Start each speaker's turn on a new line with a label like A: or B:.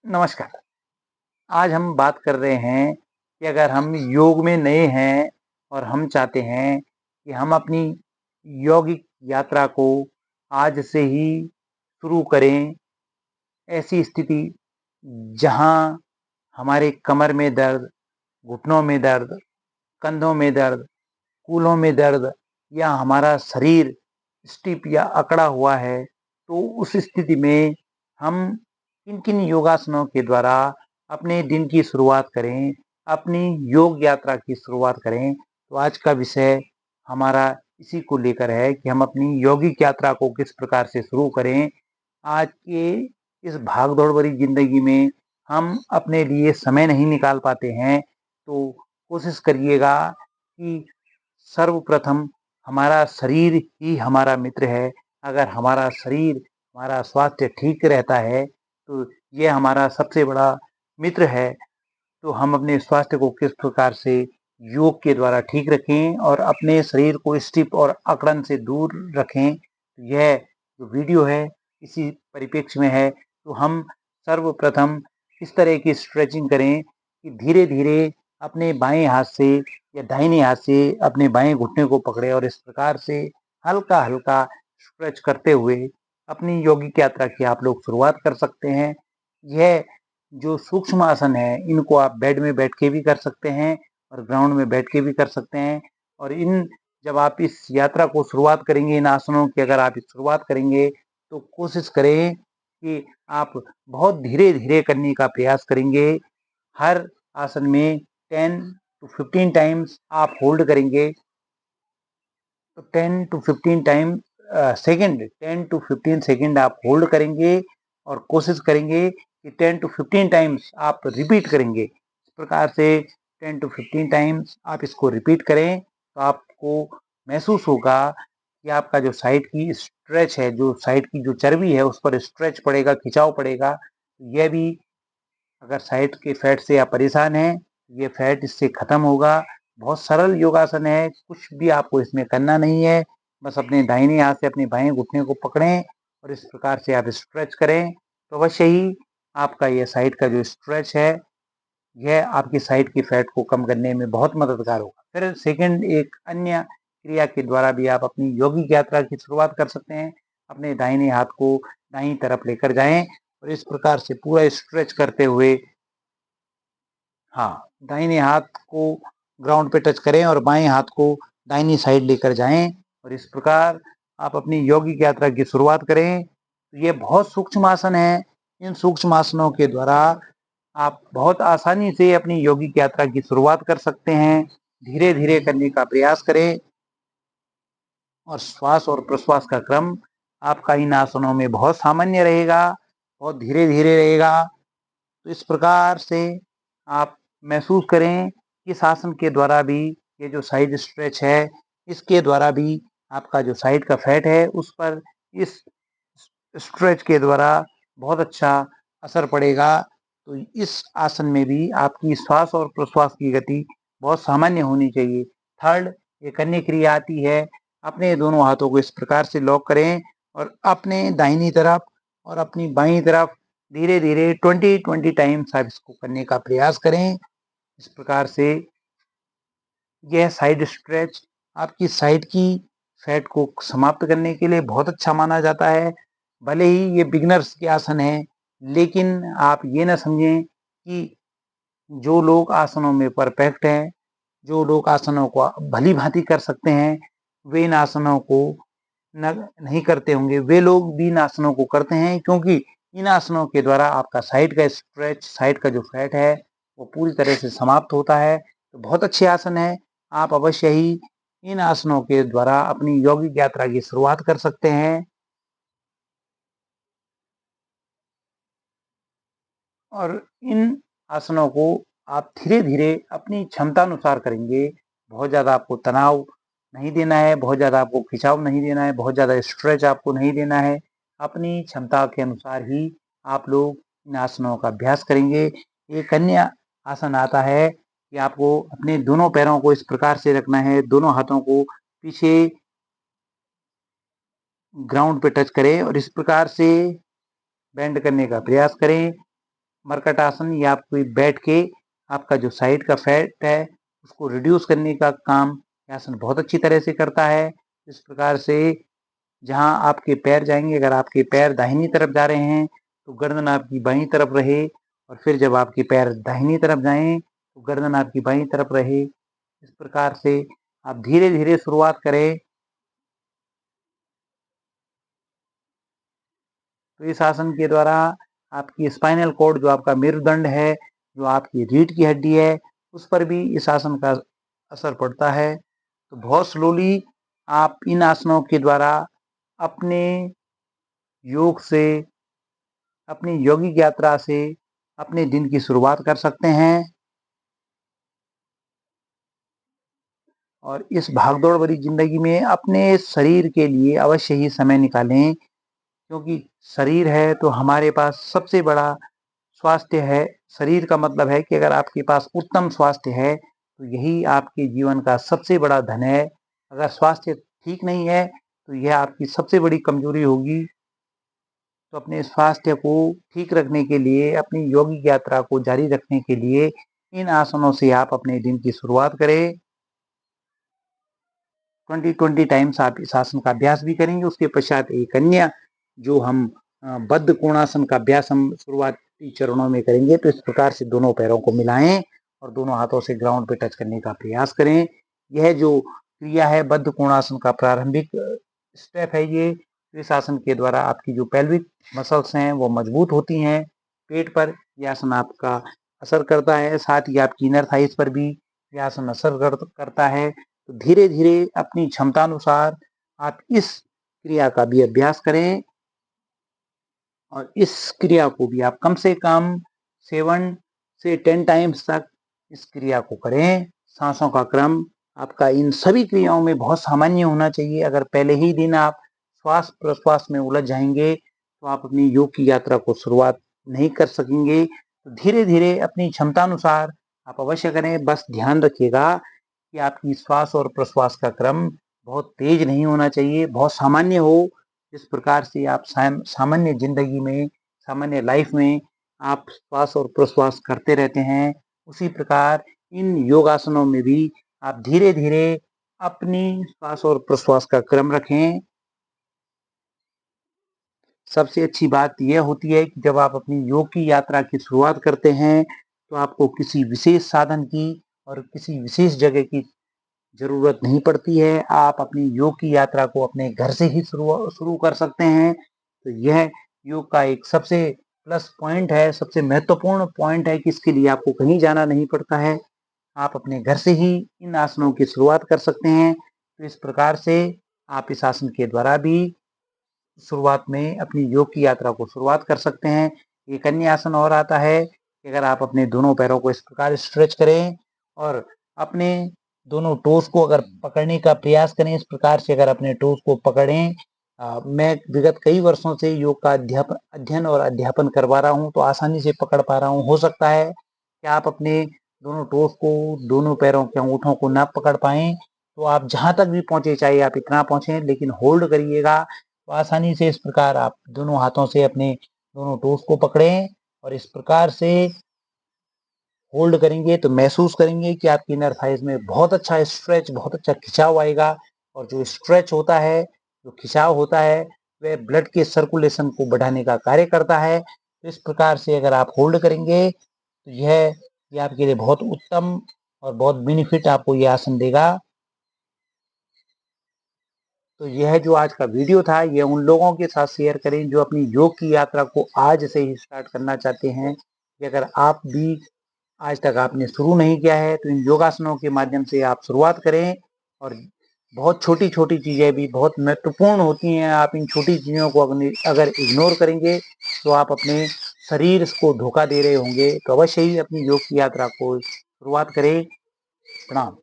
A: नमस्कार। आज हम बात कर रहे हैं कि अगर हम योग में नए हैं और हम चाहते हैं कि हम अपनी यौगिक यात्रा को आज से ही शुरू करें, ऐसी स्थिति जहां हमारे कमर में दर्द, घुटनों में दर्द, कंधों में दर्द, कूल्हों में दर्द या हमारा शरीर स्टिफ या अकड़ा हुआ है, तो उस स्थिति में हम किन-किन योगासनों के द्वारा अपने दिन की शुरुआत करें, अपनी योग यात्रा की शुरुआत करें। तो आज का विषय हमारा इसी को लेकर है कि हम अपनी यौगिक यात्रा को किस प्रकार से शुरू करें। आज के इस भाग-दौड़ भरी ज़िंदगी में हम अपने लिए समय नहीं निकाल पाते हैं, तो कोशिश करिएगा कि सर्वप्रथम हमारा शरीर ही हमारा मित्र है। अगर हमारा शरीर, हमारा स्वास्थ्य ठीक रहता है, तो ये हमारा सबसे बड़ा मित्र है। तो हम अपने स्वास्थ्य को किस प्रकार से योग के द्वारा ठीक रखें और अपने शरीर को स्टिफ और अकड़न से दूर रखें। यह जो वीडियो है इसी परिप्रेक्ष्य में है। तो हम सर्वप्रथम इस तरह की स्ट्रेचिंग करें कि धीरे-धीरे अपने बाएँ हाथ से या दाहिने हाथ से अपने बाएँ घुटने को पकड़ें और इस प्रकार से हल्का-हल्का स्ट्रेच करते हुए अपनी यौगिक यात्रा की आप लोग शुरुआत कर सकते हैं। यह जो सूक्ष्म आसन है, इनको आप बेड में बैठ के भी कर सकते हैं और ग्राउंड में बैठ के भी कर सकते हैं। और इन जब आप इस यात्रा को शुरुआत करेंगे, इन आसनों की अगर आप शुरुआत करेंगे, तो कोशिश करें कि आप बहुत धीरे-धीरे करने का प्रयास करेंगे। हर आसन में 10 टू 15 टाइम्स आप होल्ड करेंगे। तो 10 to 15 time second 10 to 15 second आप होल्ड करेंगे और कोशिश करेंगे कि 10 टू 15 टाइम्स आप रिपीट करेंगे। इस प्रकार से 10 टू 15 टाइम्स आप इसको रिपीट करें, तो आपको महसूस होगा कि आपका जो साइड की स्ट्रेच है, जो साइड की जो चर्बी है, उस पर स्ट्रेच पड़ेगा, खिंचाव पड़ेगा। यह भी अगर साइड के फैट से आप परेशान हैं, ये फैट इससे खत्म होगा। बहुत सरल योगासन है, कुछ भी आपको इसमें करना नहीं है। बस अपने दाहिने हाथ से अपने बाएँ घुटने को पकड़ें और इस प्रकार से आप स्ट्रेच करें, तो अवश्य ही आपका ये साइड का जो स्ट्रेच है, यह आपकी साइड की फैट को कम करने में बहुत मददगार होगा। फिर सेकंड एक अन्य क्रिया के द्वारा भी आप अपनी यौगिक यात्रा की शुरुआत कर सकते हैं। अपने दाहिने हाथ को दाईं तरफ लेकर जाएँ और इस प्रकार से पूरा स्ट्रेच करते हुए हाँ, दाहिने हाथ को ग्राउंड पे टच करें और बाएँ हाथ को दाहिनी साइड लेकर जाएँ और इस प्रकार आप अपनी यौगिक यात्रा की शुरुआत करें। ये बहुत सूक्ष्म आसन है। इन सूक्ष्म आसनों के द्वारा आप बहुत आसानी से अपनी यौगिक यात्रा की शुरुआत कर सकते हैं। धीरे-धीरे करने का प्रयास करें और श्वास और प्रश्वास का क्रम आपका इन आसनों में बहुत सामान्य रहेगा, बहुत धीरे-धीरे रहेगा। तो इस प्रकार से आप महसूस करें कि इस आसन के द्वारा भी ये जो साइड स्ट्रेच है, इसके द्वारा भी आपका जो साइड का फैट है, उस पर इस स्ट्रेच के द्वारा बहुत अच्छा असर पड़ेगा। तो इस आसन में भी आपकी श्वास और प्रश्वास की गति बहुत सामान्य होनी चाहिए। थर्ड एक अन्य क्रिया आती है, अपने दोनों हाथों को इस प्रकार से लॉक करें और अपने दाहिनी तरफ और अपनी बाईं तरफ धीरे-धीरे 20-20 टाइम्स आप इसको करने का प्रयास करें। इस प्रकार से यह साइड स्ट्रेच आपकी साइड की फैट को समाप्त करने के लिए बहुत अच्छा माना जाता है। भले ही ये बिगिनर्स के आसन हैं, लेकिन आप ये ना समझें कि जो लोग आसनों में परफेक्ट हैं, जो लोग आसनों को भली-भांति कर सकते हैं, वे इन आसनों को नहीं करते होंगे। वे लोग भी इन आसनों को करते हैं, क्योंकि इन आसनों के द्वारा आपका साइड का स्ट्रेच, साइड का जो फैट है, वो पूरी तरह से समाप्त होता है। तो बहुत अच्छे आसन है। आप अवश्य ही इन आसनों के द्वारा अपनी यौगिक यात्रा की शुरुआत कर सकते हैं और इन आसनों को आप धीरे-धीरे अपनी क्षमतानुसार करेंगे। बहुत ज़्यादा आपको तनाव नहीं देना है, बहुत ज़्यादा आपको खिंचाव नहीं देना है, बहुत ज़्यादा स्ट्रेच आपको नहीं देना है। अपनी क्षमता के अनुसार ही आप लोग इन आसनों का अभ्यास करेंगे। एक अन्य आसन आता है कि आपको अपने दोनों पैरों को इस प्रकार से रखना है, दोनों हाथों को पीछे ग्राउंड पे टच करें और इस प्रकार से बेंड करने का प्रयास करें। मरकट आसन, या आप कोई बैठ के आपका जो साइड का फैट है उसको रिड्यूस करने का काम ये आसन बहुत अच्छी तरह से करता है। इस प्रकार से जहां आपके पैर जाएंगे, अगर आपके पैर दाहिनी तरफ जा रहे हैं तो गर्दन आपकी बाईं तरफ रहे, और फिर जब आपके पैर दाहिनी तरफ जाएं तो गर्दन आपकी बाईं तरफ रहे। इस प्रकार से आप धीरे धीरे शुरुआत करें। तो इस आसन के द्वारा आपकी स्पाइनल कॉर्ड, जो आपका मेरुदंड है, जो आपकी रीढ़ की हड्डी है, उस पर भी इस आसन का असर पड़ता है। तो बहुत स्लोली आप इन आसनों के द्वारा अपने योग से, अपनी यौगिक यात्रा से अपने दिन की शुरुआत कर सकते हैं। और इस भागदौड़ भरी जिंदगी में अपने शरीर के लिए अवश्य ही समय निकालें, क्योंकि शरीर है तो हमारे पास सबसे बड़ा स्वास्थ्य है। शरीर का मतलब है कि अगर आपके पास उत्तम स्वास्थ्य है तो यही आपके जीवन का सबसे बड़ा धन है। अगर स्वास्थ्य ठीक नहीं है तो यह आपकी सबसे बड़ी कमजोरी होगी। तो अपने स्वास्थ्य को ठीक रखने के लिए, अपनी यौगिक यात्रा को जारी रखने के लिए इन आसनों से आप अपने दिन की शुरुआत करें। 20 टाइम्स आप इस आसन का अभ्यास भी करेंगे। उसके पश्चात एक अन्य जो हम बद्ध कोणासन का अभ्यास हम शुरुआती चरणों में करेंगे। तो इस प्रकार से दोनों पैरों को मिलाएं और दोनों हाथों से ग्राउंड पे टच करने का प्रयास करें। यह जो क्रिया है बद्ध कोणासन का प्रारंभिक स्टेप है ये। इस आसन के द्वारा आपकी जो पेल्विक मसल्स हैं वो मजबूत होती हैं। पेट पर यह आसन आपका असर करता है, साथ ही आपकी इनर थाइस पर भी यह आसन असर करता है। तो धीरे धीरे अपनी क्षमतानुसार आप इस क्रिया का भी अभ्यास करें, और इस क्रिया को भी आप कम से कम 7 से 10 टाइम्स तक इस क्रिया को करें। सांसों का क्रम आपका इन सभी क्रियाओं में बहुत सामान्य होना चाहिए। अगर पहले ही दिन आप श्वास प्रश्वास में उलझ जाएंगे तो आप अपनी योग की यात्रा को शुरुआत नहीं कर सकेंगे। तो धीरे धीरे अपनी क्षमतानुसार आप अवश्य करें। बस ध्यान रखिएगा कि आपकी श्वास और प्रश्वास का क्रम बहुत तेज नहीं होना चाहिए, बहुत सामान्य हो। जिस प्रकार से आप सामान्य जिंदगी में, सामान्य लाइफ में आप श्वास और प्रश्वास करते रहते हैं, उसी प्रकार इन योगासनों में भी आप धीरे धीरे अपनी श्वास और प्रश्वास का क्रम रखें। सबसे अच्छी बात यह होती है कि जब आप अपनी योग की यात्रा की शुरुआत करते हैं तो आपको किसी विशेष साधन की और किसी विशेष जगह की जरूरत नहीं पड़ती है। आप अपनी योग की यात्रा को अपने घर से ही शुरू कर सकते हैं। तो यह योग का एक सबसे प्लस पॉइंट है, सबसे महत्वपूर्ण पॉइंट है कि इसके लिए आपको कहीं जाना नहीं पड़ता है। आप अपने घर से ही इन आसनों की शुरुआत कर सकते हैं। तो इस प्रकार से आप इस आसन के द्वारा भी शुरुआत में अपनी योग की यात्रा को शुरुआत कर सकते हैं। एक अन्य आसन और आता है कि अगर आप अपने दोनों पैरों को इस प्रकार स्ट्रेच करें और अपने दोनों टोस को अगर पकड़ने का प्रयास करें, इस प्रकार से अगर अपने टोस को पकड़ें। मैं विगत कई वर्षों से योग का अध्ययन और अध्यापन करवा रहा हूं, तो आसानी से पकड़ पा रहा हूं। हो सकता है कि आप अपने दोनों टोस को, दोनों पैरों के अंगूठों को ना पकड़ पाएं, तो आप जहां तक भी पहुंचे, चाहे आप इतना पहुंचे, लेकिन होल्ड करिएगा। तो आसानी से इस प्रकार आप दोनों हाथों से अपने दोनों टोस को पकड़ें और इस प्रकार से होल्ड करेंगे तो महसूस करेंगे कि आपकी इनर थाइज में बहुत अच्छा स्ट्रेच, बहुत अच्छा खिंचाव आएगा। और जो स्ट्रेच होता है, जो खिंचाव होता है, वह ब्लड के सर्कुलेशन को बढ़ाने का कार्य करता है। तो इस प्रकार से अगर आप होल्ड करेंगे तो ये आपके लिए बहुत उत्तम और बहुत बेनिफिट आपको ये आसन देगा। तो यह जो आज का वीडियो था, ये उन लोगों के साथ शेयर करें जो अपनी योग की यात्रा को आज से ही स्टार्ट करना चाहते हैं। कि अगर आप भी आज तक आपने शुरू नहीं किया है तो इन योगासनों के माध्यम से आप शुरुआत करें। और बहुत छोटी छोटी चीज़ें भी बहुत महत्वपूर्ण होती हैं। आप इन छोटी चीज़ों को अगर इग्नोर करेंगे तो आप अपने शरीर को धोखा दे रहे होंगे। तो अवश्य ही अपनी योग की यात्रा को शुरुआत करें। प्रणाम।